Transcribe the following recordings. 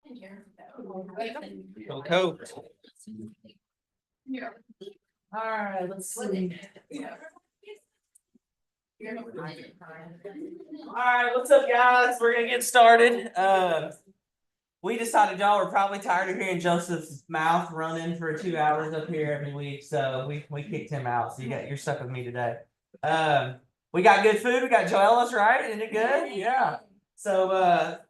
Cool. All right, let's see. All right, what's up, guys? We're gonna get started. We decided y'all were probably tired of hearing Joseph's mouth running for 2 hours up here every week, so we kicked him out. So you're stuck with me today. We got good food. We got Joella's, right? Isn't it good? Yeah. So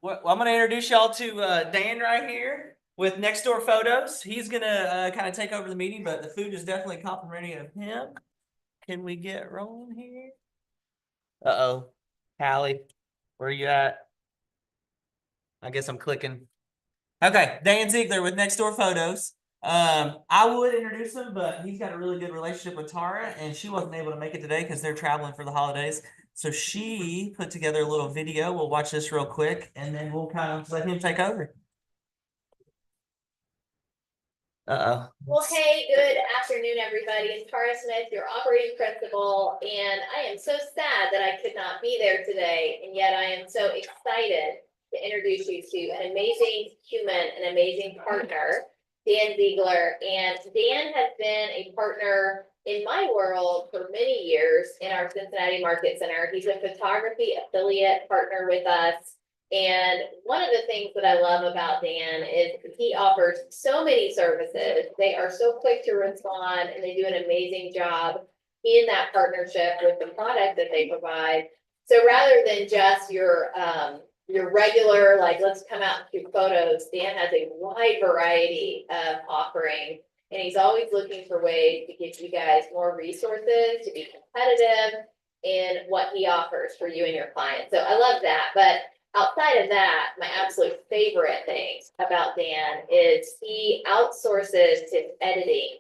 I'm gonna introduce y'all to Dan right here with Next Door Photos. He's gonna kind of take over the meeting, but the food is definitely complimentary of him. Can we get rolling here? Uh-oh. Hallie, where you at? I guess I'm clicking. Okay, Dan Ziegler with Next Door Photos. I would introduce him, but he's got a really good relationship with Tara, and she wasn't able to make it today because they're traveling for the holidays. So she put together a little video. We'll watch this real quick, and then we'll kind of let him take over. Uh-oh. Well, hey, good afternoon, everybody. It's Tara Smith, your operating principal, and I am so sad that I could not be there today, and yet I am so excited to introduce you to an amazing human, an amazing partner, Dan Ziegler. And Dan has been a partner in my world for many years in our Cincinnati Market Center. He's a photography affiliate partner with us. And one of the things that I love about Dan is he offers so many services. They are so quick to respond and they do an amazing job in that partnership with the product that they provide. So rather than just your regular, like, let's come out and shoot photos, Dan has a wide variety of offerings. And he's always looking for ways to give you guys more resources, to be competitive in what he offers for you and your clients. So I love that. But outside of that, my absolute favorite thing about Dan is he outsources his editing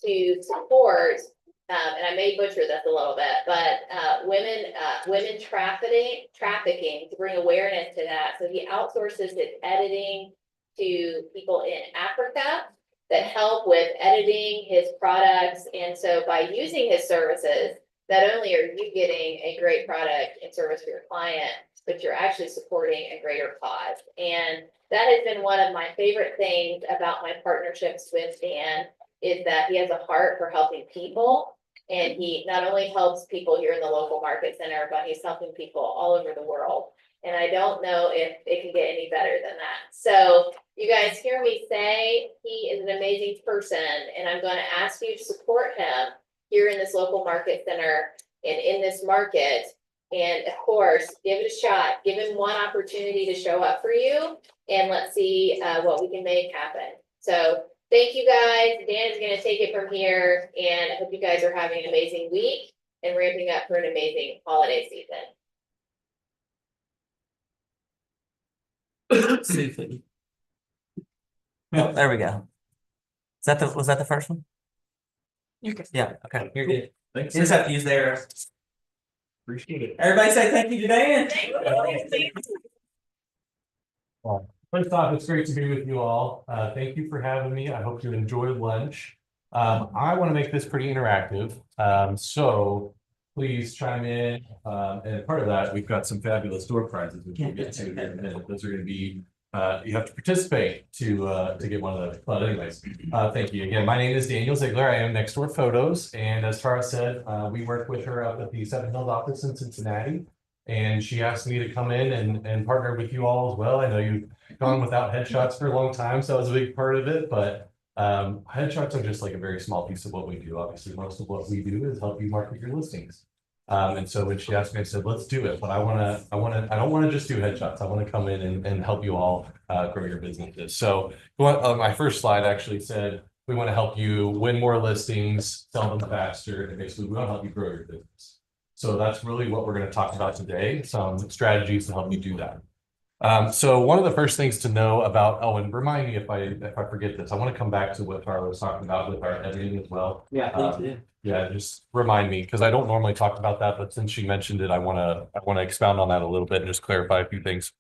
to support, and I may butcher this a little bit, but women trafficking to bring awareness to that. So he outsources his editing to people in Africa that help with editing his products. And so by using his services, not only are you getting a great product and service for your client, but you're actually supporting a greater cause. And that has been one of my favorite things about my partnerships with Dan is that he has a heart for helping people. And he not only helps people here in the local market center, but he's helping people all over the world. And I don't know if it can get any better than that. So you guys hear me say he is an amazing person, and I'm going to ask you to support him here in this local market center and in this market. And of course, give it a shot. Give him one opportunity to show up for you, and let's see what we can make happen. So thank you guys. Dan is going to take it from here, and I hope you guys are having an amazing week and ramping up for an amazing holiday season. Oh, there we go. Was that the first one? You can. Yeah. Okay. You're good. Thanks. You just have to use their. Appreciate it. Everybody say thank you to Dan. Well, first off, it's great to be with you all. Thank you for having me. I hope you enjoy lunch. I want to make this pretty interactive. So please chime in. And part of that, we've got some fabulous door prizes, which we'll get to in a minute. Those are going to be, you have to participate to get one of those. But anyways, thank you again. My name is Daniel Ziegler. I am Next Door Photos. And as Tara said, we work with her up at the Seven Hills office in Cincinnati. And she asked me to come in and partner with you all as well. I know you've gone without headshots for a long time, so that was a big part of it. But headshots are just like a very small piece of what we do. Obviously, most of what we do is help you market your listings. And so when she asked me, I said, let's do it. But I don't want to just do headshots. I want to come in and help you all grow your businesses. So my first slide actually said, we want to help you win more listings, sell them faster, and basically we want to help you grow your business. So that's really what we're going to talk about today, some strategies to help you do that. So one of the first things to know about, oh, and remind me if I forget this, I want to come back to what Tara was talking about with our editing as well. Yeah, just remind me, because I don't normally talk about that, but since she mentioned it, I want to expound on that a little bit and just clarify a few things.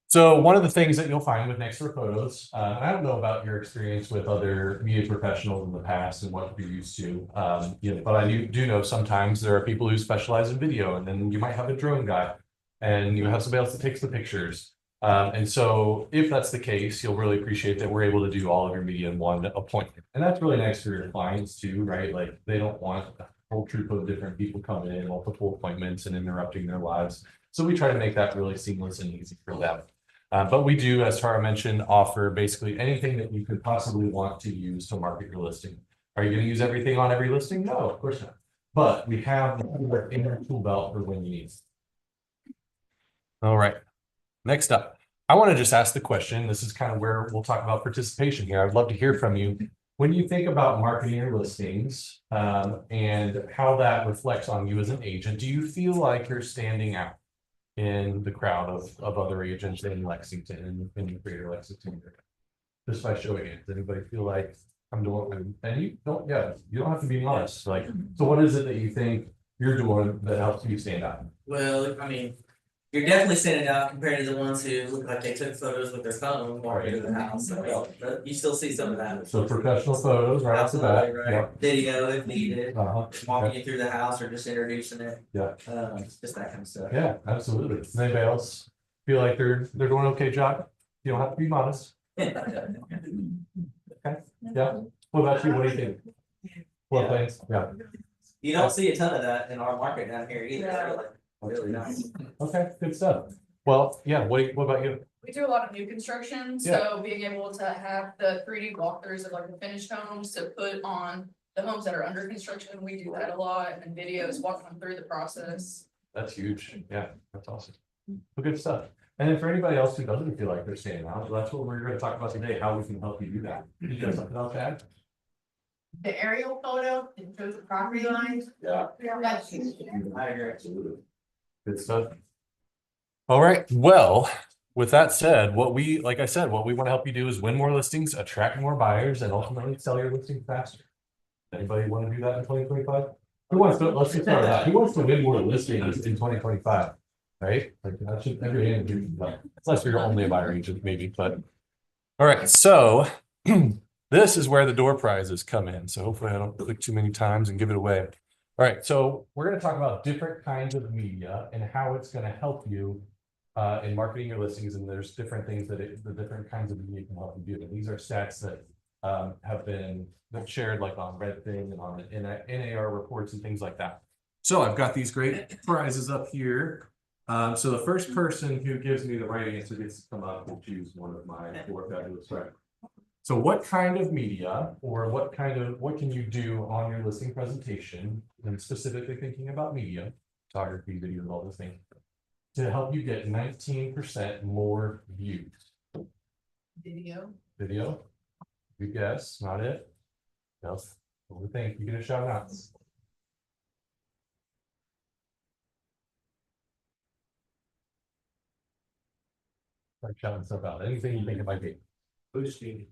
So one of the things that you'll find with Next Door Photos, I don't know about your experience with other media professionals in the past and what you're used to, but I do know sometimes there are people who specialize in video, and then you might have a drone guy, and you have somebody else that takes the pictures. And so if that's the case, you'll really appreciate that we're able to do all of your media in one appointment. And that's really nice for your clients too, right? Like they don't want a whole troop of different people coming in, multiple appointments and interrupting their lives. So we try to make that really seamless and easy for them. But we do, as Tara mentioned, offer basically anything that you could possibly want to use to market your listing. Are you going to use everything on every listing? No, of course not. But we have the inner tool belt for when you need. All right. Next up, I want to just ask the question. This is kind of where we'll talk about participation here. I'd love to hear from you. When you think about marketing your listings and how that reflects on you as an agent, do you feel like you're standing out in the crowd of other agents in Lexington, in the greater Lexington area? Just by show of hands, anybody feel like I'm doing, and you don't, yeah, you don't have to be modest. Like, so what is it that you think you're doing that helps you stand out? Well, I mean, you're definitely standing out compared to the ones who look like they took photos with their phone walking into the house. So you still see some of that. So professional photos right off the bat. Absolutely, right. Video if needed, Uh-huh. walking you through the house or just introducing it. Yeah. Just that kind of stuff. Yeah, absolutely. Does anybody else feel like they're doing an okay job? You don't have to be modest. Okay. Yeah. What about you? What do you think? Well, thanks. Yeah. You don't see a ton of that in our market down here either. Really nice. Okay, good stuff. Well, yeah, what about you? We do a lot of new construction, so being able to have the 3D walkthroughs of like the finished homes to put on the homes that are under construction, we do that a lot, and videos walking them through the process. That's huge. Yeah, that's awesome. Well, good stuff. And then for anybody else who doesn't feel like they're standing out, that's what we're going to talk about today, how we can help you do that. You got something else to add? The aerial photo that shows the property lines. Yeah. That's I agree. Absolutely. Good stuff. All right, well, with that said, like I said, what we want to help you do is win more listings, attract more buyers, and ultimately sell your listing faster. Anybody want to do that in 2025? Who wants to, let's get started out. Who wants to win more listings in 2025? Right? Like that should every hand do that. Unless you're only a buyer agent, maybe, but all right, so this is where the door prizes come in. So hopefully I don't click too many times and give it away. All right, so we're going to talk about different kinds of media and how it's going to help you in marketing your listings. And there's different things that the different kinds of media can help you do. And these are stats that have been shared like on Redfin and on NAR reports and things like that. So I've got these great prizes up here. So the first person who gives me the right answer gets to come up and choose one of my 4 fabulous prizes. So what kind of media or what can you do on your listing presentation, and specifically thinking about media, photography, video, and all those things, to help you get 19% more views? Video. Video? Good guess, not it? Yes. What do you think? You get a shout out. Like shouting stuff out. Anything you think it might be. Boosting.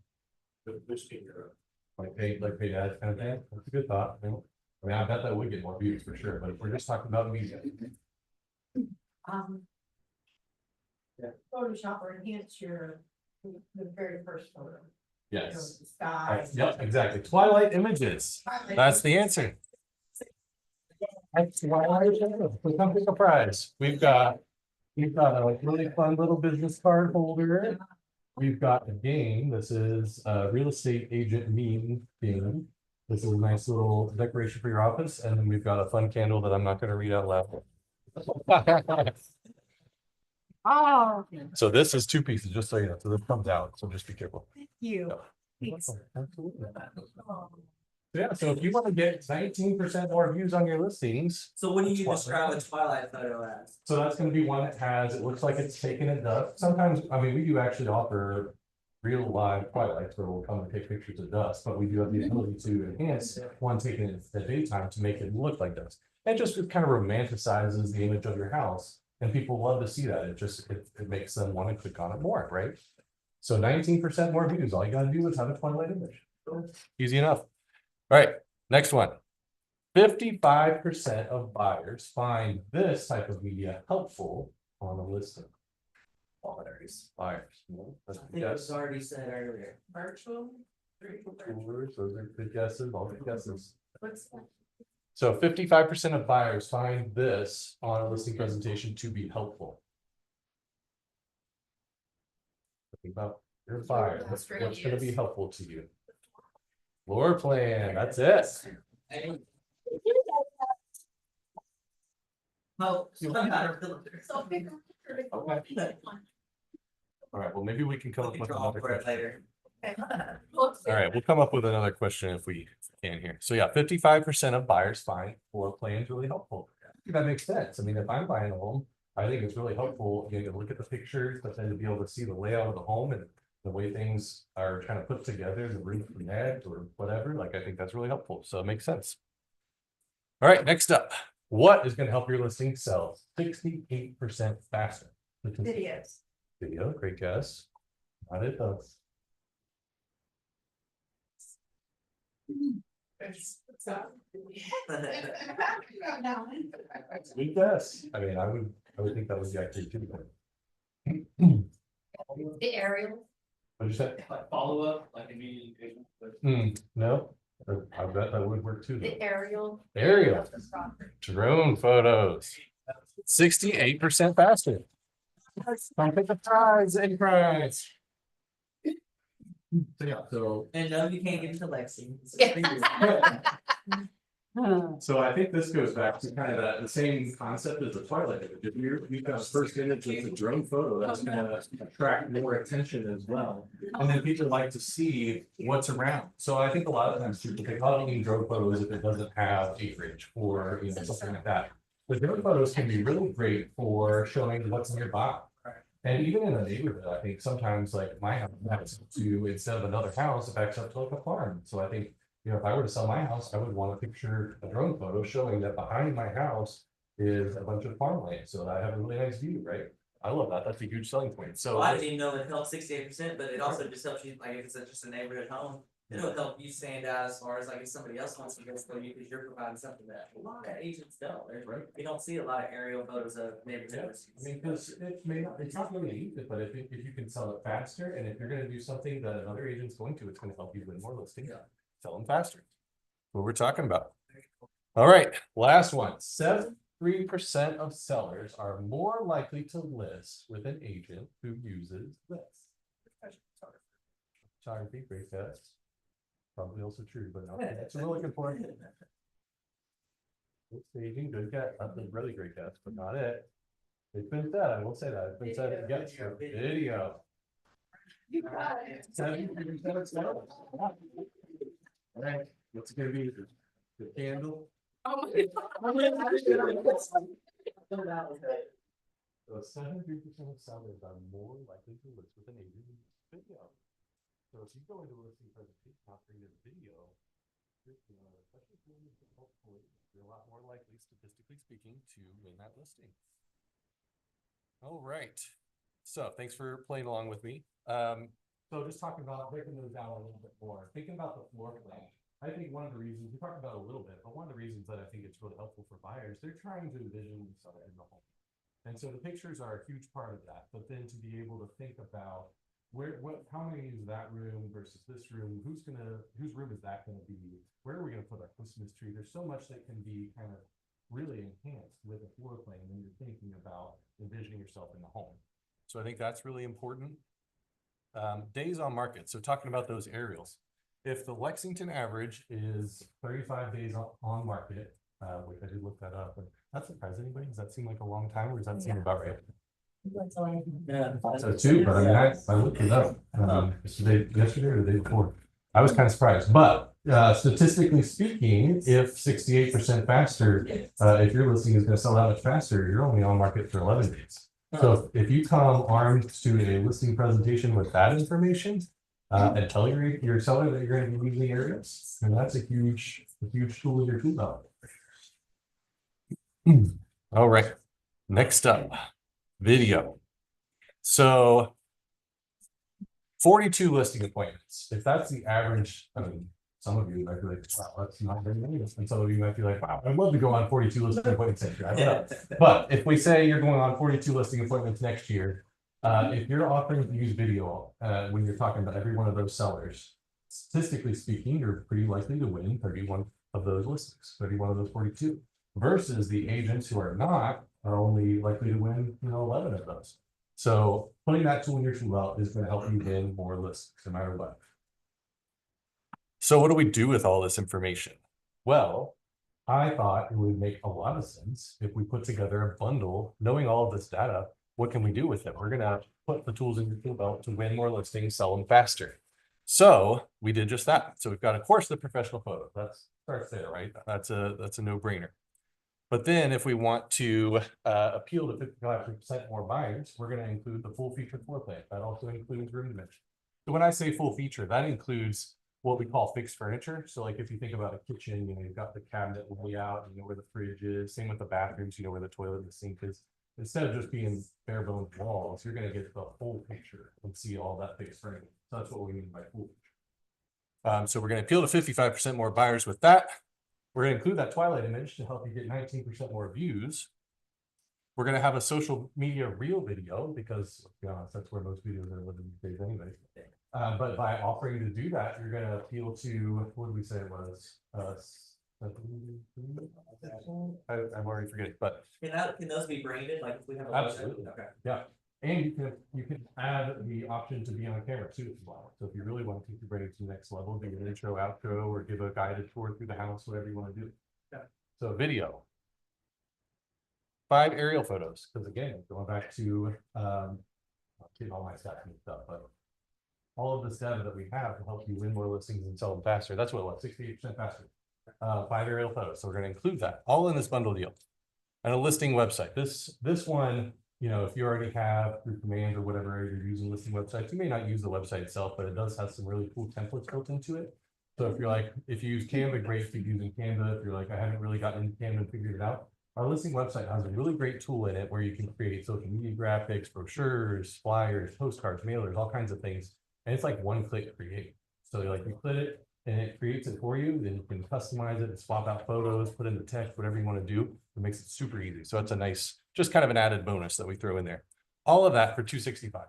Like paid ads kind of thing. That's a good thought. I mean, I bet that would get more views for sure, but if we're just talking about media. Photoshop or enhance the very first photo. Yes. The sky. Yep, exactly. Twilight images. That's the answer. That's Twilight images. So come pick a prize. We've got a really fun little business card holder. We've got a game. This is a real estate agent meme game. This is a nice little decoration for your office. And then we've got a fun candle that I'm not going to read out loud. Oh, So this is 2 pieces, just so you know. So this comes out. So just be careful. thank you. Absolutely. Yeah, so if you want to get 19% more views on your listings. So what do you describe a Twilight photo as? So that's gonna be one that has, it looks like it's taken at dusk. Sometimes, I mean, we do actually offer real live twilights where we'll come and take pictures of dusk, but we do have the ability to enhance one taken in the daytime to make it look like dusk. It just kind of romanticizes the image of your house, and people love to see that. It makes them want to click on it more, right? So 19% more views. All you gotta do is have a twilight image. Easy enough. All right, next one. 55% of buyers find this type of media helpful on a listing. Buyers. That's I good think it was guess. already said earlier. Virtual. Those are good guesses, all good guesses. What's that? So 55% of buyers find this on a listing presentation to be helpful. Think about your buyer, what's That's gonna be radius. helpful to you. Floor plan, that's it. Oh. All right, well, maybe we can come up with Draw another for it question. later. All right, we'll come up with another question if we can here. So yeah, 55% of buyers find floor plans really helpful. I think that makes sense. I mean, if I'm buying a home, I think it's really helpful, you know, to look at the pictures, but then to be able to see the layout of the home and the way things are kind of put together, the roof and edge or whatever, like, I think that's really helpful. So it makes sense. All right, next up, what is going to help your listing sell 68% faster? Videos. Video, great guess. Not it though. Good guess. I mean, I would think that would be actually too. The aerial. What'd you say? Like follow up, like immediate engagement. No, I bet that would work too. The aerial. Aerial. Drone photos. 68% faster. Don't pick the prize, any prize. So yeah, so. And no, you can't give it to Lexi. So I think this goes back to kind of the same concept as the Twilight image. If you've got a first image with a drone photo, that's gonna attract more attention as well. And then people like to see what's around. So I think a lot of times people think, oh, I don't need drone photos if it doesn't have acreage or, you know, something like that. But drone photos can be really great for showing what's nearby. And even in a neighborhood, I think sometimes like my house backs up to, instead of another house, it backs up to like a farm. So I think, you know, if I were to sell my house, I would want to picture a drone photo showing that behind my house is a bunch of farmland. So I have a really nice view, right? I love that. That's a huge selling point. So Well, I didn't even know it helped 68%, but it also just helps you, like, if it's just a neighborhood home, it'll help you stand out as far as like if somebody else wants to go for you, because you're providing something that a lot of agents don't. There's, Right. you don't see a lot of aerial photos of neighborhoods. I mean, because it may not, it's not really easy, but if you can sell it faster, and if you're gonna do something that another agent's going to, it's gonna help you win more listings. Sell them faster. What we're talking about. All right, last one. 73% of sellers are more likely to list with an agent who uses this. Photography, great guess. Probably also true, but no, that's what we're looking for. Good staging, good guess. That's a really great guess, but not it. It's been said, I will say that. It's been said, yes, video. You got it. 73% of sellers. All right, what's it gonna be? The candle? Oh my So 73% of sellers are more likely to list with an agent who uses video. So if you go into a listing presentation, offering a video, especially if you're hopefully, you're a lot more likely, statistically speaking, to win that listing. All right. So thanks for playing along with me. So just talking about breaking those down a little bit more, thinking about the floor plan. I think one of the reasons we talked about it a little bit, but one of the reasons that I think it's really helpful for buyers, they're trying to envision themselves in the home. And so the pictures are a huge part of that, but then to be able to think about how many use that room versus this room, whose room is that gonna be? Where are we gonna put our Christmas tree? There's so much that can be kind of really enhanced with a floor plan when you're thinking about envisioning yourself in the home. So I think that's really important. Days on market. So talking about those aerials. If the Lexington average is 35 days on market, which I did look that up, but that surprised anybody? Does that seem like a long time, or does that seem about right? Yeah. So too, but I mean, I looked it up, yesterday or the day before. I was kind of surprised, but statistically speaking, if 68% faster, if your listing is gonna sell that much faster, you're only on market for 11 days. So if you come armed to a listing presentation with that information, and tell your seller that you're gonna be using areas, and that's a huge tool in your tool belt. All right, next up. Video. So 42 listing appointments. If that's the average, I mean, some of you might be like, wow, that's not very many. And some of you might be like, wow, I'd love to go on 42 listing appointments next year. I don't know. But if we say you're going on 42 listing appointments next year, if you're offering to use video, when you're talking about every one of those sellers, statistically speaking, you're pretty likely to win 31 of those listings, 31 of those 42, versus the agents who are not, are only likely to win, 11 of those. So putting that tool in your tool belt is gonna help you win more listings, no matter what. So what do we do with all this information? Well, I thought it would make a lot of sense if we put together a bundle, knowing all of this data, what can we do with it? We're gonna put the tools in your tool belt to win more listings, sell them faster. So we did just that. So we've got, of course, the professional photo. That starts there, right? That's a no-brainer. But then if we want to appeal to 55% more buyers, we're going to include the full feature floor plan. That also includes room dimension. So when I say full feature, that includes what we call fixed furniture. So like if you think about a kitchen, you know, you've got the cabinet layout, you know where the fridge is. Same with the bathrooms, you know where the toilet and the sink is. Instead of just being bare bones walls, you're going to get the whole picture and see all that fixed furniture. So that's what we mean by full feature. So we're going to appeal to 55% more buyers with that. We're going to include that twilight image to help you get 19% more views. We're going to have a social media reel video because, to be honest, that's where most videos are living these days anyway. But by offering to do that, you're going to appeal to, what did we say it was? I'm already forgetting, but Can those be branded? Like if we have a absolutely. Okay. Yeah. And you can add the option to be on camera too as well. So if you really want to take your branding to the next level, do an intro, outro, or give a guided tour through the house, whatever you want to do. Yeah. So video. 5 aerial photos, because again, going back to I'll keep all my stats and stuff, but all of this data that we have to help you win more listings and sell them faster. That's what it was, 68% faster. 5 aerial photos. So we're going to include that all in this bundle deal. And a listing website. This one, you know, if you already have through command or whatever you're using listing websites, you may not use the website itself, but it does have some really cool templates built into it. So if you're like, if you use Canva, great. If you're using Canva, if you're like, I haven't really gotten into Canva and figured it out, our listing website has a really great tool in it where you can create social media graphics, brochures, flyers, postcards, mailers, all kinds of things. And it's like one-click create. So like you click it and it creates it for you. Then you can customize it and swap out photos, put in the text, whatever you want to do. It makes it super easy. So it's a nice, just kind of an added bonus that we throw in there. All of that for $265.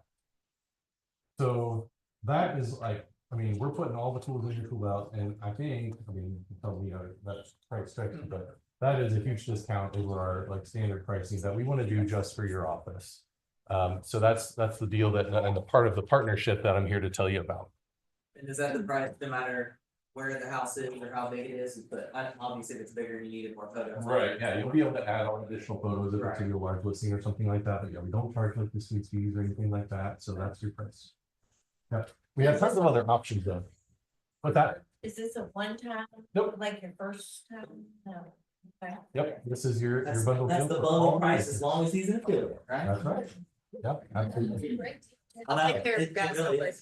So that is like, I mean, we're putting all the tools in your tool belt, and I think, I mean, you can tell me that's price stretchy, but that is a huge discount over our like standard pricing that we want to do just for your office. So that's the deal that and the part of the partnership that I'm here to tell you about. And is that the price, no matter where the house is or how big it is? But obviously, if it's bigger, you needed more photos. Right. Yeah, you'll be able to add on additional photos if it's in your large listing or something like that. But yeah, we don't charge like the suite fees or anything like that. So that's your price. Yeah, we have tons of other options though. But that. Is this a one-time? Nope. Like your first time? No. Okay. Yep, this is your bundle. That's deal the for bundle all price listings. as long as he's in field, right? That's right. Yep, absolutely. I know, Take care of it guys, really no is.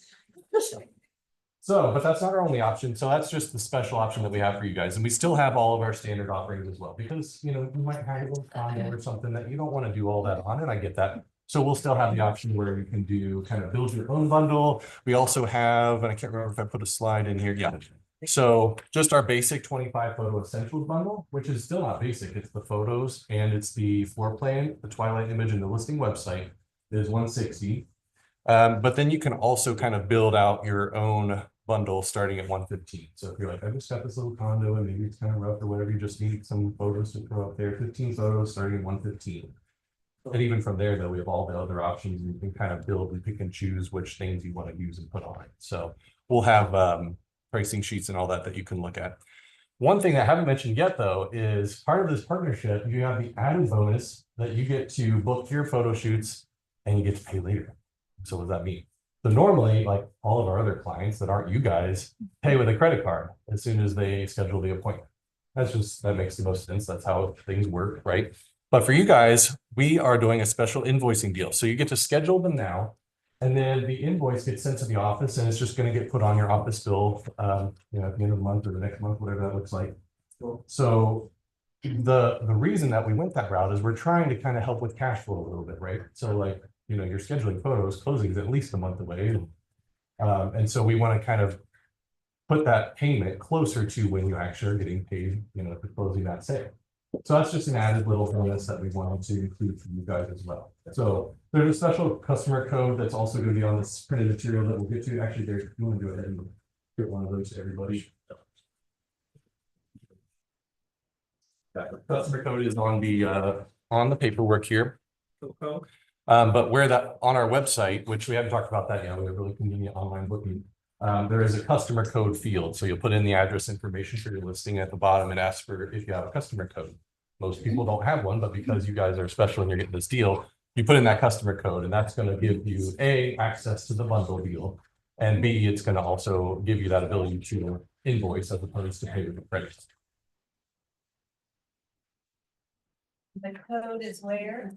So, but that's not our only option. So that's just the special option that we have for you guys. And we still have all of our standard offerings as well, because, you know, you might have a little condo or something that you don't want to do all that on, and I get that. So we'll still have the option where you can do kind of build your own bundle. We also have, and I can't remember if I put a slide in here. Yeah. So just our basic 25 photo essentials bundle, which is still not basic. It's the photos and it's the floor plan, the twilight image, and the listing website is $160. But then you can also kind of build out your own bundle starting at $115. So if you're like, I just got this little condo and maybe it's kind of rough or whatever, you just need some photos to throw up there. 15 photos starting at $115. And even from there, though, we have all the other options, and you can kind of build and pick and choose which things you want to use and put on it. So we'll have pricing sheets and all that you can look at. One thing I haven't mentioned yet, though, is part of this partnership, you have the added bonus that you get to book your photo shoots and you get to pay later. So what does that mean? So normally, like all of our other clients that aren't you guys, pay with a credit card as soon as they schedule the appointment. That makes the most sense. That's how things work, right? But for you guys, we are doing a special invoicing deal. So you get to schedule them now, and then the invoice gets sent to the office, and it's just going to get put on your office bill, you know, at the end of the month or the next month, whatever that looks like. So the reason that we went that route is we're trying to kind of help with cash flow a little bit, right? So like, you know, you're scheduling photos, closing is at least a month away. And so we want to kind of put that payment closer to when you actually are getting paid, you know, for closing that sale. So that's just an added little bonus that we wanted to include for you guys as well. So there's a special customer code that's also going to be on this printed material that we'll get to. Actually, there's, you want to go ahead and get one of those to everybody. The customer code is on the paperwork here. But where that on our website, which we haven't talked about that yet, we have really convenient online booking. There is a customer code field, so you'll put in the address information for your listing at the bottom and ask for if you have a customer code. Most people don't have one, but because you guys are special and you're getting this deal, you put in that customer code, and that's going to give you A, access to the bundle deal, and B, it's going to also give you that ability to invoice as opposed to pay with a credit. The code is where?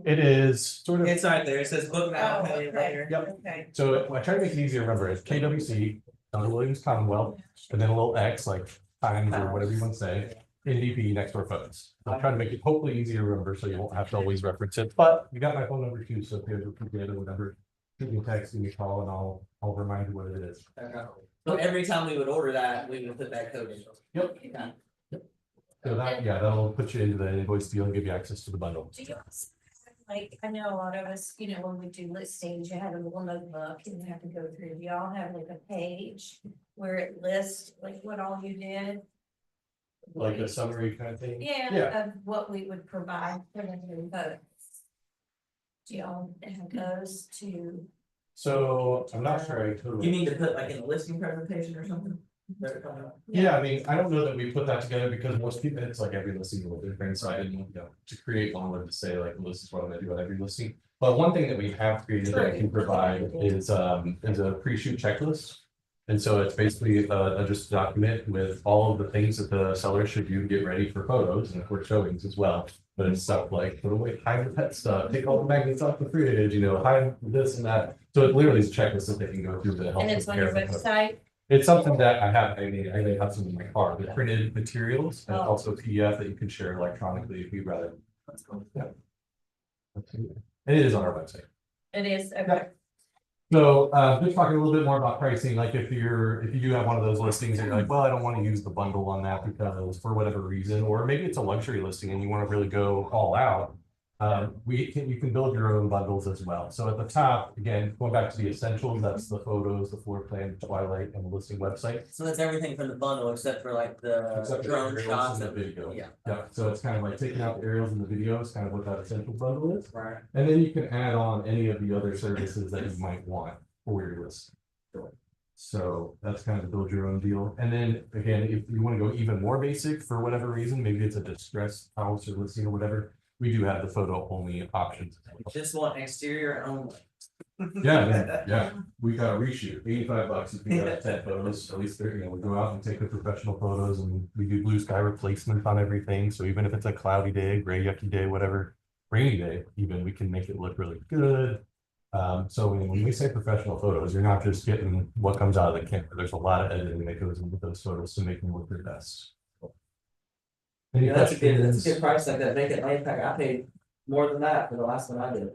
It is sort of. It's right there. It says book now, Oh, pay okay. later. Yep. Okay. So I try to make it easier to remember. It's KWC, Keller Williams Commonwealth, and then a little X like times or whatever you want to say. NDP next door photos. I'll try to make it hopefully easier to remember so you won't have to always reference it. But you got my phone number too, so if you ever forget or whatever, shoot me a text, give me a call, and I'll remind you what it is. Okay. So every time we would order that, we would put that code in. Yep. Okay. So that, yeah, that'll put you into the invoice deal and give you access to the bundle. Do you, like, I know a lot of us, you know, when we do listings, you have a little notebook and you have to go through, do y'all have like a page where it lists like what all you did? Like a summary kind of thing? Yeah, of what we would provide for the new vote. Do y'all have those to? So I'm not sure I totally. You need to put like in a listing presentation or something? Yeah, I mean, I don't know that we put that together because most people, it's like every listing will different, so I didn't, you know, to create one would to say like, well, this is what I'm gonna do on every listing. But one thing that we have created that I can provide is a pre-shoot checklist. And so it's basically just a document with all of the things that the seller should do to get ready for photos and of course showings as well. But it's stuff like put away, hide the pet stuff, take all the magnets off the fridge, you know, hide this and that. So it literally is a checklist that they can go through to help. And it's on your prepare the photo. website? It's something that I have, I may have some in my car, the printed materials and also PDF that you can share electronically if you'd rather. Yeah. And it is on our website. It is, okay. So just talking a little bit more about pricing, like if you do have one of those listings and you're like, well, I don't want to use the bundle on that because for whatever reason, or maybe it's a luxury listing and you want to really go all out. You can build your own bundles as well. So at the top, again, going back to the essentials, that's the photos, the floor plan, the twilight, and the listing website. So that's everything from the bundle except for like the Except for drone aerials shots and the video. Yeah. Yeah, so it's kind of like taking out the aerials and the videos, kind of what that essential bundle is. Right. And then you can add on any of the other services that you might want for your list. So that's kind of build your own deal. And then again, if you want to go even more basic for whatever reason, maybe it's a distressed house or listing or whatever, we do have the photo only options. Just want exterior only. Yeah, we got a reshoot, 85 bucks if we got 10 photos, at least there, you know, we go out and take the professional photos and we do blue sky replacement on everything. So even if it's a cloudy day, gray, yucky day, whatever, rainy day, even we can make it look really good. So when we say professional photos, you're not just getting what comes out of the camera. There's a lot of editing that goes into those photos to make them look their best. Any Yeah, that's a questions? good price, like that vacant land pack. I paid more than that for the last one I did.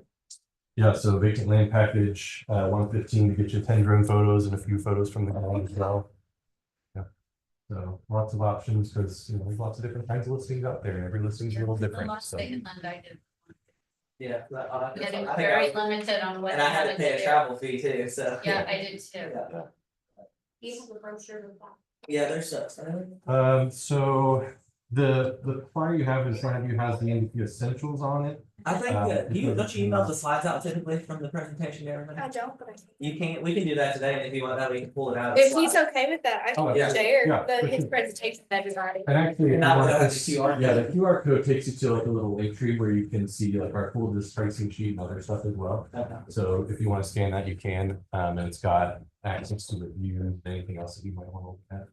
Yeah, so vacant land package, 115 to get you 10 drone photos and a few photos from the ground as well. Yeah. So lots of options because, you know, there's lots of different kinds of listings out there and every listing's a little The different. last So vacant land I did. Yeah. Yeah, they I were think very limited on what. And I they had to wanted pay a do. travel fee too, so. Yeah, I did too. Yeah. You have a brochure of that. Yeah, there's some. so the flyer you have in front of you has the MVP essentials on it. I think that don't you email the slides out typically from the presentation and everything? I don't, but I can. You can't, we can do that today if you want, that we can pull it out. If he's okay with that, I Oh, can yeah. share Yeah, the for his sure. presentation with everybody. And actually, if Not you want without this- the QR yeah, the code. QR code takes you to like a little link tree where you can see like our full this pricing sheet and other stuff as well. Okay. So if you want to scan that, you can, and it's got access to reviews, and anything else that you might want to look at.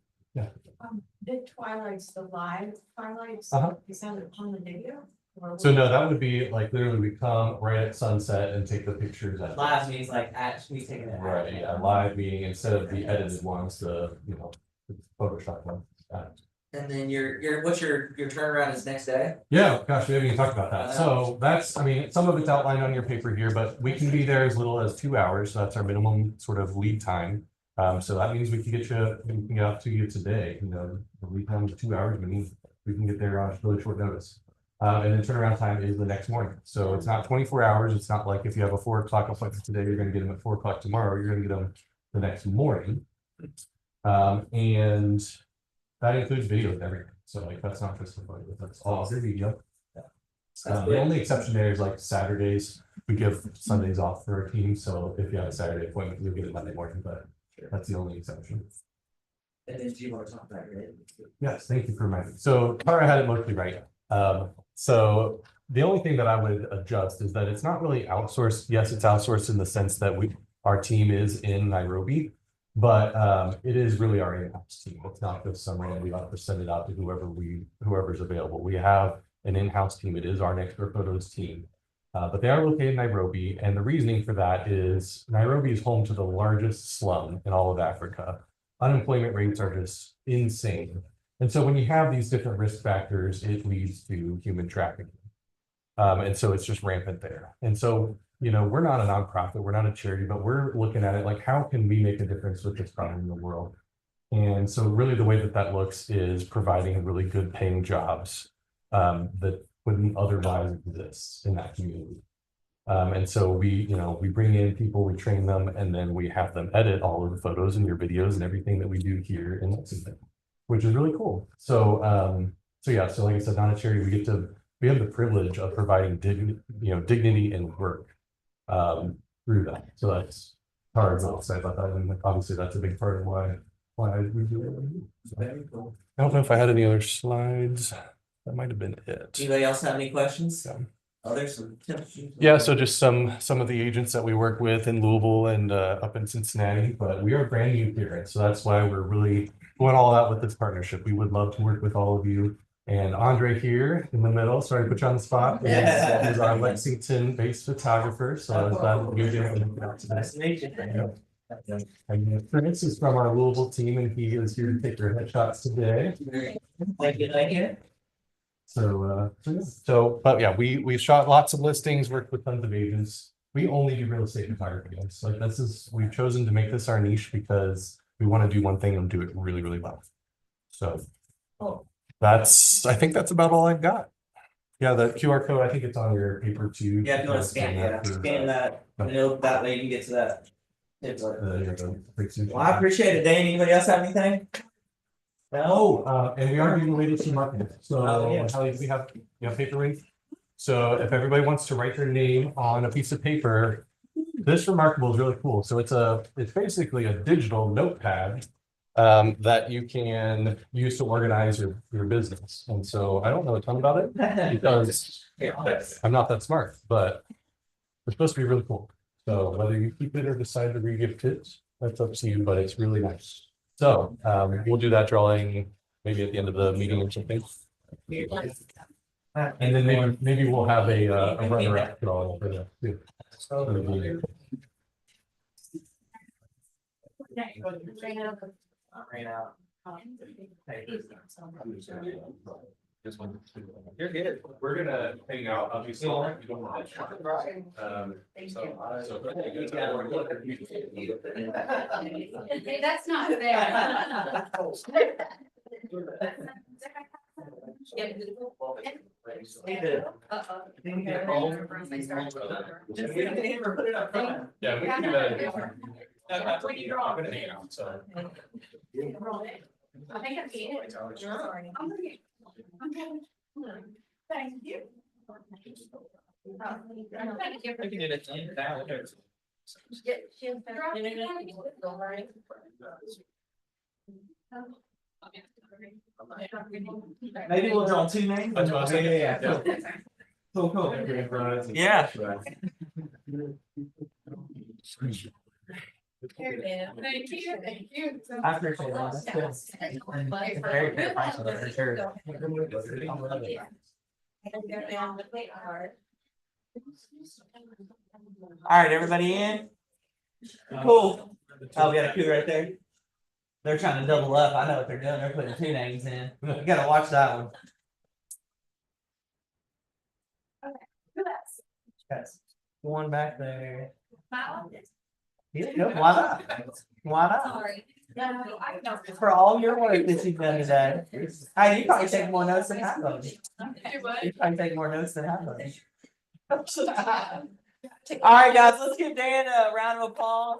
The Twilight's the live Twilight's, Uh-huh. is that on the video? Or So no, that would be like literally we come right at sunset and take the pictures at. Live means like actually taking it. Right, yeah, live meeting instead of the edited ones, the, you know, the Photoshop one. And then what's your turnaround is next day? Yeah, gosh, we haven't even talked about that. So that's, I mean, some of it's outlined on your paper here, but we can be there as little as 2 hours. So that's our minimum sort of lead time. So that means we can get out to you today, you know, the lead time is 2 hours, meaning we can get there on really short notice. And then turnaround time is the next morning. So it's not 24 hours. It's not like if you have a 4 o'clock appointment today, you're gonna get them at 4 o'clock tomorrow, you're gonna get them the next morning. And that includes video and everything. So like, that's not just the photo, that's all the video. The only exception there is like Saturdays, we give Sundays off for our team, so if you have a Saturday appointment, you'll get it Monday morning, but that's the only exception. And then do you want to talk about it? Yes, thank you for reminding. So Tara had it mostly right. So the only thing that I would adjust is that it's not really outsourced. Yes, it's outsourced in the sense that our team is in Nairobi, but it is really our in-house team. It's not just someone we have to send it out to whoever's available. We have an in-house team. It is our Next Door Photos team. But they are located in Nairobi, and the reasoning for that is Nairobi is home to the largest slum in all of Africa. Unemployment rates are just insane. And so when you have these different risk factors, it leads to human trafficking. And so it's just rampant there. And so, we're not a nonprofit, we're not a charity, but we're looking at it like, how can we make a difference with this problem in the world? And so really the way that looks is providing really good paying jobs that wouldn't otherwise exist in that community. And so we bring in people, we train them, and then we have them edit all of the photos and your videos and everything that we do here in Lexington, which is really cool. So, like I said, not a charity, we have the privilege of providing dignity and work through that. So that's hard to say about that. And obviously that's a big part of why we do it. Very cool. I don't know if I had any other slides. That might have been it. Anybody else have any questions? Yeah. Oh, there's some tips. Yeah, so just some of the agents that we work with in Louisville and up in Cincinnati, but we are brand new here. So that's why we're really going all out with this partnership. We would love to work with all of you. And Andre here in the middle, sorry to put you on the spot, is our Lexington-based photographer. So I was glad to meet him. Nice to meet you. And Prince is from our Louisville team, and he is here to take your headshots today. Thank you. But yeah, we shot lots of listings, worked with tons of agents. We only do real estate photography. Guys. Like we've chosen to make this our niche because we want to do one thing and do it really, really well. So I think that's about all I've got. Yeah, the QR code, I think it's on your paper too. Yeah, if you want to scan that, that way you can get to that. Well, I appreciate it, Dane. Anybody else have anything? No, and we are giving away to some marketing. So yeah. we have paper weight. So if everybody wants to write their name on a piece of paper, this Remarkable is really cool. So it's basically a digital notepad that you can use to organize your business. And so I don't know a ton about it because I'm not that smart, but it's supposed to be really cool. So whether you keep it or decide to re-gift it, that's up to you, but it's really nice. So we'll do that drawing maybe at the end of the meeting or something. And then maybe we'll have a runner-up drawing for that too. For the meeting. Ran out. You're good. We're gonna hang out, obviously. You don't want to. That's not fair. Yeah, we can do that. When you draw, I'm gonna hang out, so. I think I'm being it. Thank you. I can do that. Maybe we'll draw two names. That's what I was saying. Yeah. Cool. Yeah. Thank you. I appreciate that. That's good. It's very fair price on that for sure. All right, everybody in? Cool. Oh, we got a coup right there. They're trying to double up. I know what they're doing. They're putting two names in. You gotta watch that one. Yes. One back there. Why not? Why not? Sorry. For all your work that you've done today. Hey, you probably take more notes than half of them. You probably take more notes than half of them. All right, guys, let's give Dan a round of applause.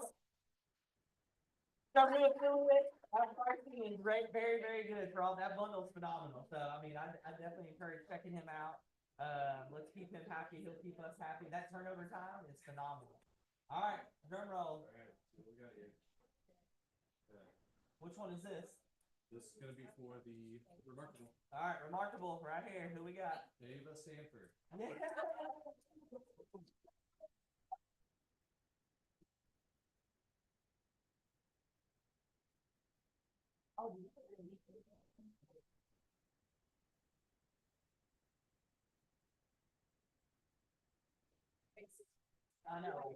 Our marketing is great, very, very good for all that bundle's phenomenal. So I mean, I definitely encourage checking him out. Let's keep him happy, he'll keep us happy. That turnover time is phenomenal. All right, drum roll. Which one is this? This is gonna be for the remarkable All right, remarkable, right here. Who we got? Ava Sanford. I know.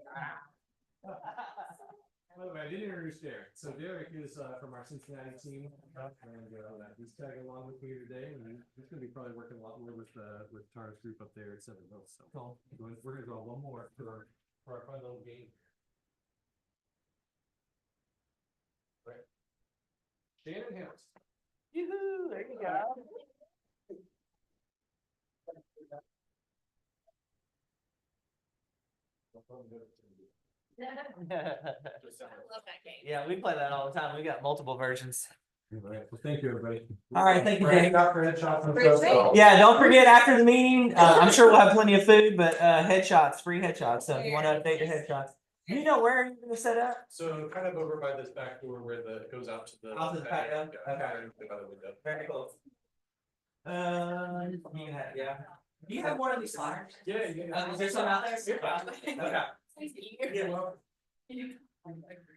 By the way, I didn't introduce Derek. So Derek is from our Cincinnati team, and he's tagging along with me today. And he's going to be probably working a lot more with Tara's group up there at Seven Hills. So Cool. we're going to go one more for our fun little game. Right. Shannon Hills. Yoo-hoo, there you go. I love that game. Yeah, we play that all the time. We got multiple versions. All right. Well, thank you, everybody. All right, thank you, Right, Dave. Dr. Headshots and Great stuff. job. Yeah, don't forget after the meeting, I'm sure we'll have plenty of food, but headshots, free headshots. So if you want to update your headshots, you know where you're gonna set up? So kind of over by this back door where it goes out to the. Out to the patio? Yeah, Okay. right by the window. Very close. Yeah. Do you have one of these flyers? Yeah. Is there some out there? Okay. Yeah.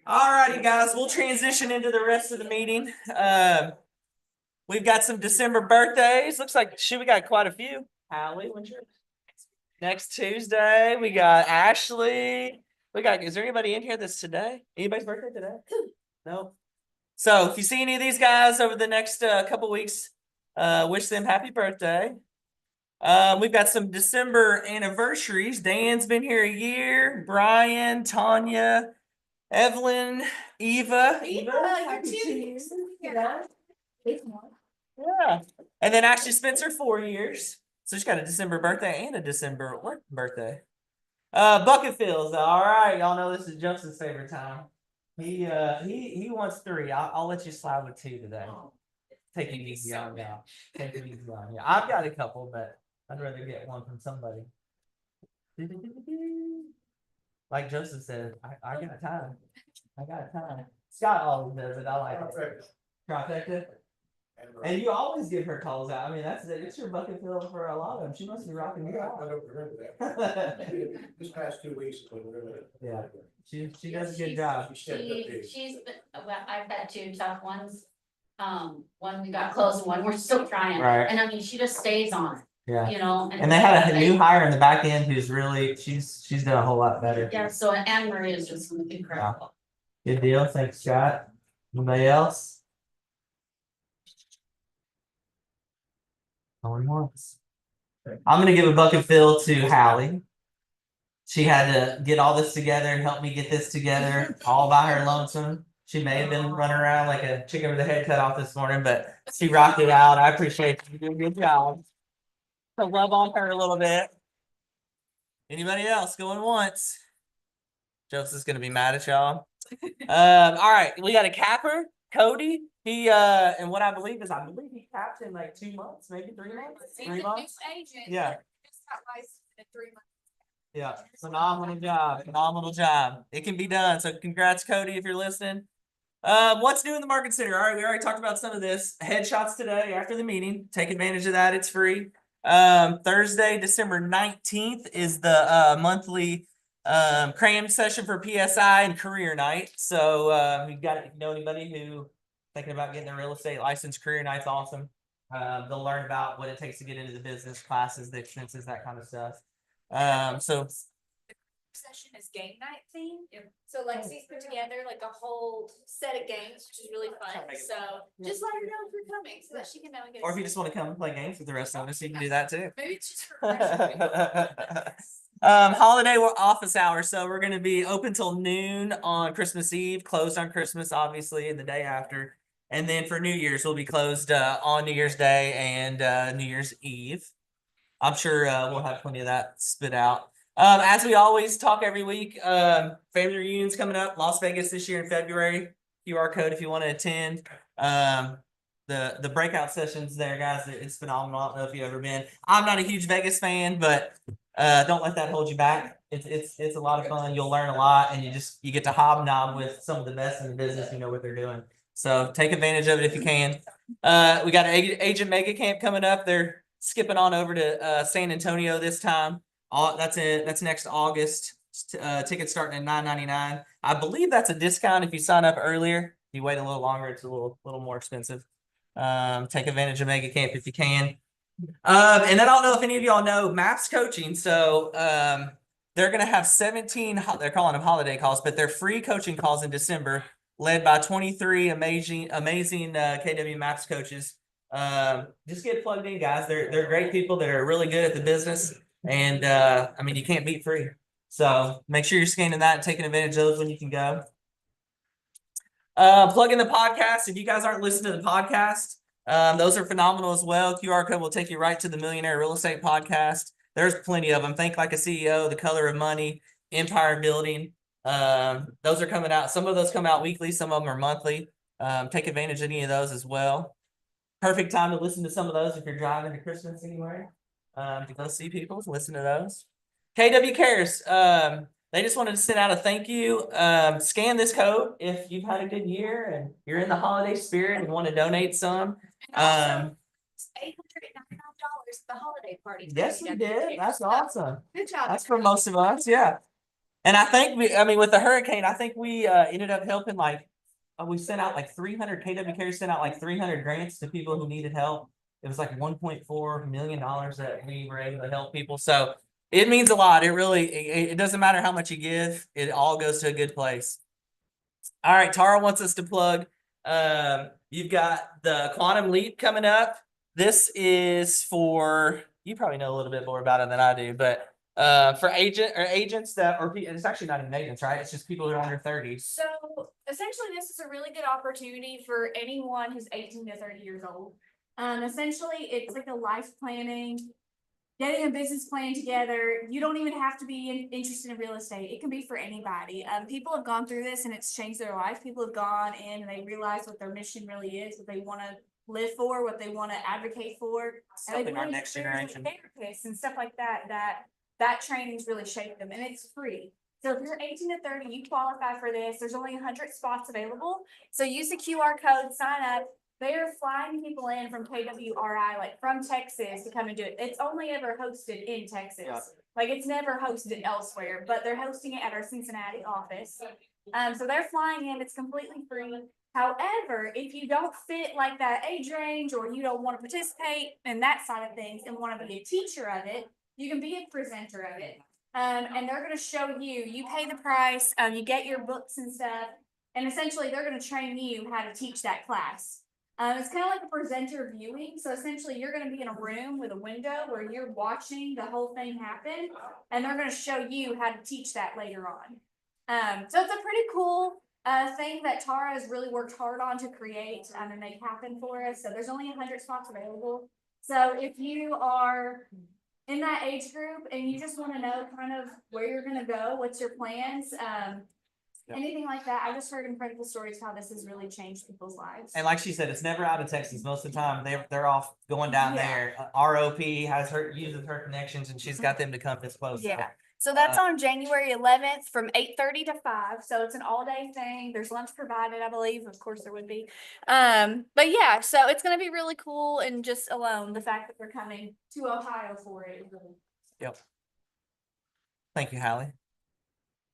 Alrighty, guys, we'll transition into the rest of the meeting. We've got some December birthdays. Looks like, we got quite a few. Hallie, when's yours? Next Tuesday, we got Ashley. Is there anybody in here that's today? Anybody's birthday today? No. So if you see any of these guys over the next couple weeks, wish them happy birthday. We've got some December anniversaries. Dan's been here a year. Brian, Tanya, Evelyn, Eva. You're too. Yeah. And then actually Spencer, 4 years. So she's got a December birthday and a December birthday. Bucket fills. All right. Y'all know this is Justin's favorite time. He wants 3. I'll let you slide with 2 today. Take it easy on you. Take it easy on you. I've got a couple, but I'd rather get one from somebody. Like Joseph said, I got time. I got time. Scott always does it. I like it. Trifecta. And you always give her calls out. I mean, it's your bucket fill for a lot of them. She must be rocking you I out. don't remember that. This past 2 weeks. Yeah. She does a good job. She stepped up big. She's, well, I've had 2 tough ones. One we got close and one we're still trying. Right. And I mean, she just stays on, Yeah. you know. And they had a new hire in the back end who's really she's done a whole lot better. Yeah, so Anne Marie is just incredible. Good deal. Thanks, Scott. Anybody else? Going once. I'm gonna give a bucket fill to Hallie. She had to get all this together and help me get this together all by her lonesome. She may have been running around like a chicken with a head cut off this morning, but she rocked it out. I appreciate you doing a good job. So love on her a little bit. Anybody else going once? Joseph's gonna be mad at y'all. All right, we got a capper, Cody. He and what I believe he capped in like 2 months, maybe 3 months. 3 months. Yeah. Yeah, phenomenal job. It can be done. So congrats, Cody, if you're listening. What's new in the market center? All right, we already talked about some of this. Headshots today after the meeting. Take advantage of that. It's free. Thursday, December 19th is the monthly cram session for PSI and career night. So you know anybody who thinking about getting a real estate license, career night's awesome. They'll learn about what it takes to get into the business, classes, the expenses, that kind of stuff. So Session is game night theme. So Lexi's put together like a whole set of games, which is really fun. So just let her know if you're coming so that she can know and get. or if you just want to come and play games with the rest of us, you can do that too. Maybe it's just for. Holiday office hours. So we're going to be open till noon on Christmas Eve, closed on Christmas, obviously, and the day after. And then for New Year's, we'll be closed on New Year's Day and New Year's Eve. I'm sure we'll have plenty of that spit out. As we always talk every week, family reunions coming up, Las Vegas this year in February. QR code if you want to attend. The the breakout sessions there, guys. It's phenomenal. I don't know if you've ever been. I'm not a huge Vegas fan, but don't let that hold you back. It's a lot of fun. You'll learn a lot, and you get to hobnob with some of the best in the business. You know what they're doing. So take advantage of it if you can. We got an agent mega camp coming up. They're skipping on over to San Antonio this time. That's next August. Tickets starting at $9.99. I believe that's a discount if you sign up earlier. If you wait a little longer, it's a little more expensive. Take advantage of mega camp if you can. And I don't know if any of y'all know MAPS coaching. So they're gonna have 17. They're calling them holiday calls, but they're free coaching calls in December, led by 23 amazing KW MAPS coaches. Just get plugged in, guys. They're great people that are really good at the business, and I mean, you can't beat free. So make sure you're scanning that and taking advantage of those when you can go. Plug in the podcast. If you guys aren't listening to the podcast, those are phenomenal as well. QR code will take you right to the Millionaire Real Estate Podcast. There's plenty of them. Think Like a CEO, The Color of Money, Empire Building. Those are coming out. Some of those come out weekly. Some of them are monthly. Take advantage of any of those as well. Perfect time to listen to some of those if you're driving to Christmas anywhere. To go see people, listen to those. KW Cares. They just wanted to send out a thank you. Scan this code if you've had a good year and you're in the holiday spirit and want to donate some. $899 at the holiday party. Yes, we did. That's awesome. Good job. That's for most of us, yeah. And I think with the hurricane, I think we ended up helping we sent out like 300. KW Cares sent out like 300 grants to people who needed help. It was like $1.4 million that we were able to help people. So it means a lot. It doesn't matter how much you give. It all goes to a good place. All right. Tara wants us to plug. You've got the Quantum Leap coming up. This is for, you probably know a little bit more about it than I do, but for agents it's actually not even agents, right? It's just people who are under 30. So essentially, this is a really good opportunity for anyone who's 18 to 30 years old. Essentially, it's like a life planning, getting a business plan together. You don't even have to be interested in real estate. It can be for anybody. People have gone through this and it's changed their life. People have gone in and they realize what their mission really is, what they want to live for, what they want to advocate for. Helping our next generation. Therapists and stuff like that training's really shaped them, and it's free. So if you're 18 to 30, you qualify for this. There's only 100 spots available. So use the QR code, sign up. They're flying people in from KWRI, like from Texas, to come and do it. It's only ever hosted in Texas. Yeah. Like it's never hosted elsewhere, but they're hosting it at our Cincinnati office. So they're flying in. It's completely free. However, if you don't fit like that age range, or you don't want to participate in that side of things and want to be a teacher of it, you can be a presenter of it. And they're going to show you pay the price, you get your books and stuff, and essentially they're going to train you how to teach that class. It's kind of like a presenter viewing. So essentially you're going to be in a room with a window where you're watching the whole thing happen, and they're going to show you how to teach that later on. So it's a pretty cool thing that Tara has really worked hard on to create and make happen for us. So there's only 100 spots available. So if you are in that age group and you just want to know kind of where you're going to go, what's your plans, anything like that, I just heard incredible stories how this has really changed people's lives. And like she said, it's never out of Texas. Most of the time, they're off going down there. ROP uses her connections, and she's got them to come this close. Yeah. So that's on January 11th from 8:30 to 5. So it's an all-day thing. There's lunch provided, I believe. Of course there would be. But yeah, so it's going to be really cool, and just alone the fact that they're coming to Ohio for it. Yep. Thank you, Hallie.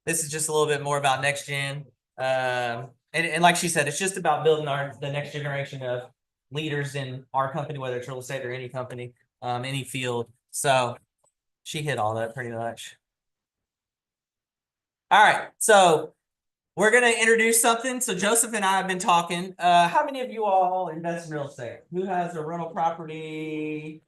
This is just a little bit more about next gen. And like she said, it's just about building the next generation of leaders in our company, whether it's real estate or any company, any field. So she hit all that pretty much. All right, so we're gonna introduce something. So Joseph and I have been talking. How many of you all invest in real estate? Who has a rental property,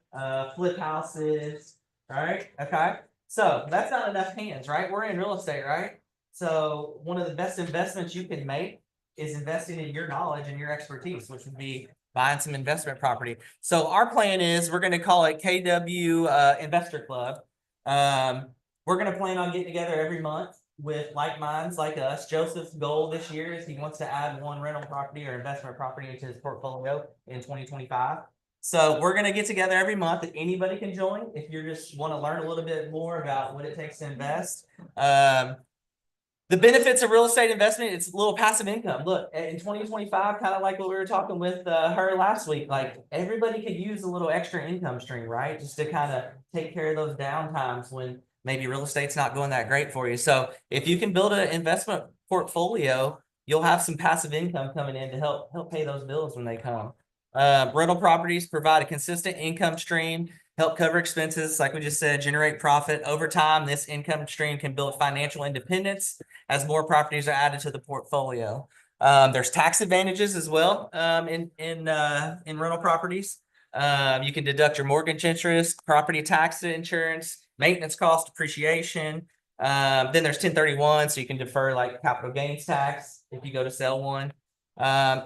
flip houses? All right, okay. So that's not enough hands, right? We're in real estate, right? So one of the best investments you can make is investing in your knowledge and your expertise, which would be buying some investment property. So our plan is we're going to call it KW Investor Club. We're going to plan on getting together every month. with like minds like us. Joseph's goal this year is he wants to add one rental property or investment property into his portfolio in 2025. So we're gonna get together every month. Anybody can join if you just want to learn a little bit more about what it takes to invest. The benefits of real estate investment, it's a little passive income. Look, in 2025, kind of like what we were talking with her last week, like everybody could use a little extra income stream, right? Just to kind of take care of those down times when maybe real estate's not going that great for you. So if you can build an investment portfolio, you'll have some passive income coming in to help pay those bills when they come. Rental properties provide a consistent income stream, help cover expenses, like we just said, generate profit. Over time, this income stream can build financial independence as more properties are added to the portfolio. There's tax advantages as well in rental properties. You can deduct your mortgage interest, property tax insurance, maintenance cost, depreciation. Then there's 1031, so you can defer like capital gains tax if you go to sell one.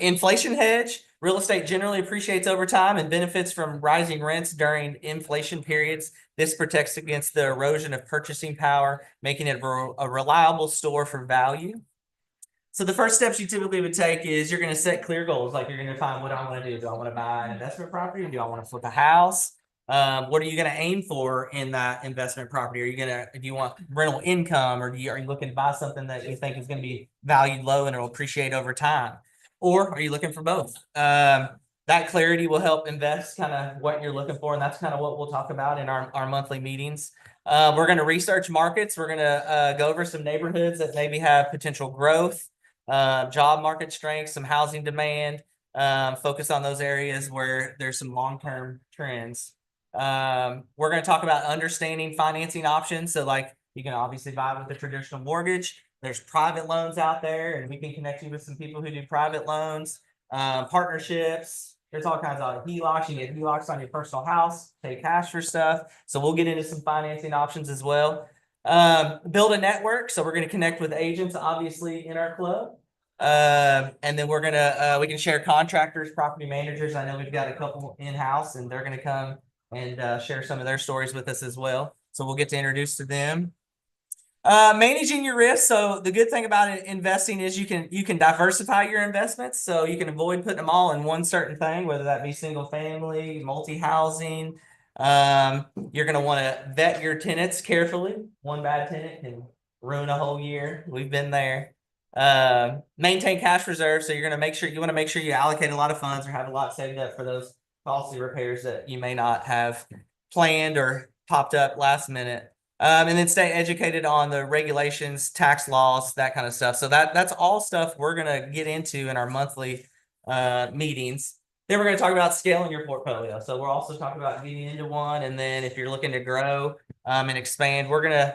Inflation hedge. Real estate generally appreciates over time and benefits from rising rents during inflation periods. This protects against the erosion of purchasing power, making it a reliable store for value. So the first steps you typically would take is you're going to set clear goals. Like you're going to find what I want to do. Do I want to buy an investment property? Do I want to flip a house? What are you going to aim for in that investment property? Are you going to, if you want rental income, or are you looking to buy something that you think is going to be valued low and it'll appreciate over time? Or are you looking for both? That clarity will help invest kind of what you're looking for. And that's kind of what we'll talk about in our monthly meetings. We're going to research markets. We're going to go over some neighborhoods that maybe have potential growth, job market strength, some housing demand, focus on those areas where there's some long-term trends. We're going to talk about understanding financing options. So like you can obviously buy with a traditional mortgage. There's private loans out there, and we can connect you with some people who do private loans, partnerships. There's all kinds of HELOCs. You get HELOCs on your personal house, pay cash for stuff. So we'll get into some financing options as well. Build a network. So we're going to connect with agents, obviously, in our club. And then we're gonna we can share contractors, property managers. I know we've got a couple in-house, and they're gonna come and share some of their stories with us as well. So we'll get to introduce to them. Managing your risk. So the good thing about investing is you can diversify your investments. So you can avoid putting them all in one certain thing, whether that be single family, multi-housing. You're going to want to vet your tenants carefully. One bad tenant can ruin a whole year. We've been there. Maintain cash reserves. So you want to make sure you allocate a lot of funds or have a lot saved up for those policy repairs that you may not have planned or popped up last minute. And then stay educated on the regulations, tax laws, that kind of stuff. So that's all stuff we're going to get into in our monthly meetings. Then we're going to talk about scaling your portfolio. So we're also talking about getting into one. And then if you're looking to grow and expand, we're going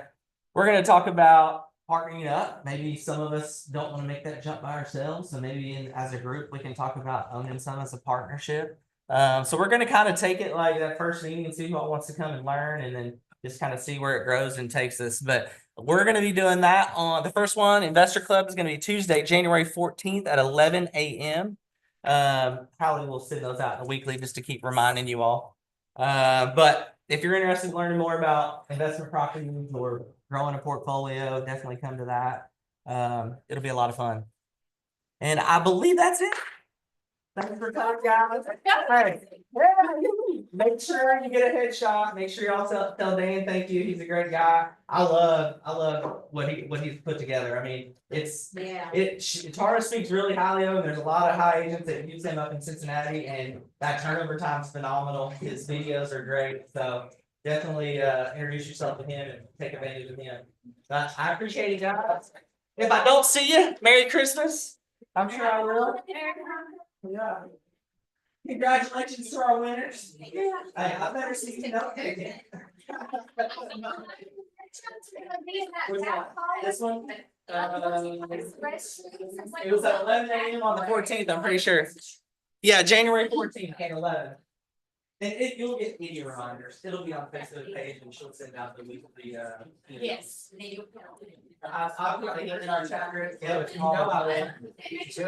to talk about partnering up. Maybe some of us don't want to make that jump by ourselves. So maybe as a group, we can talk about owning some as a partnership. So we're going to kind of take it like that first meeting and see who all wants to come and learn, and then just kind of see where it grows and takes us. But we're going to be doing that on the first one. Investor Club is going to be Tuesday, January 14th at 11 a.m. Probably we'll send those out in a weekly just to keep reminding you all. But if you're interested in learning more about investment properties or growing a portfolio, definitely come to that. It'll be a lot of fun. And I believe that's it. Thanks for coming, guys. Hey, make sure you get a headshot. Make sure y'all tell Dan thank you. He's a great guy. I love what he's put together. I mean, Tara speaks really highly of him. There's a lot of high agents that use him up in Cincinnati, and that turnover time is phenomenal. His videos are great. So definitely introduce yourself to him and take advantage of him. But I appreciate it, guys. If I don't see you, Merry Christmas. I'm sure I will. Yeah. Congratulations to our winners. Hey, I better see you know. This one? It was at 11 a.m. on the 14th, I'm pretty sure. Yeah, January 14th at 11. And you'll get media reminders. It'll be on the Facebook page, and she'll send out the weekly. Yes. I'll put it in our chat group. Yeah, you know how it is.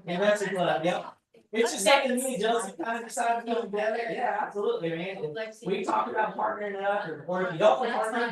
Investor Club, yep. It's just something me and Joseph kind of decided to come together. Yeah, absolutely, man. We talked about partnering up, or if you don't want to partner,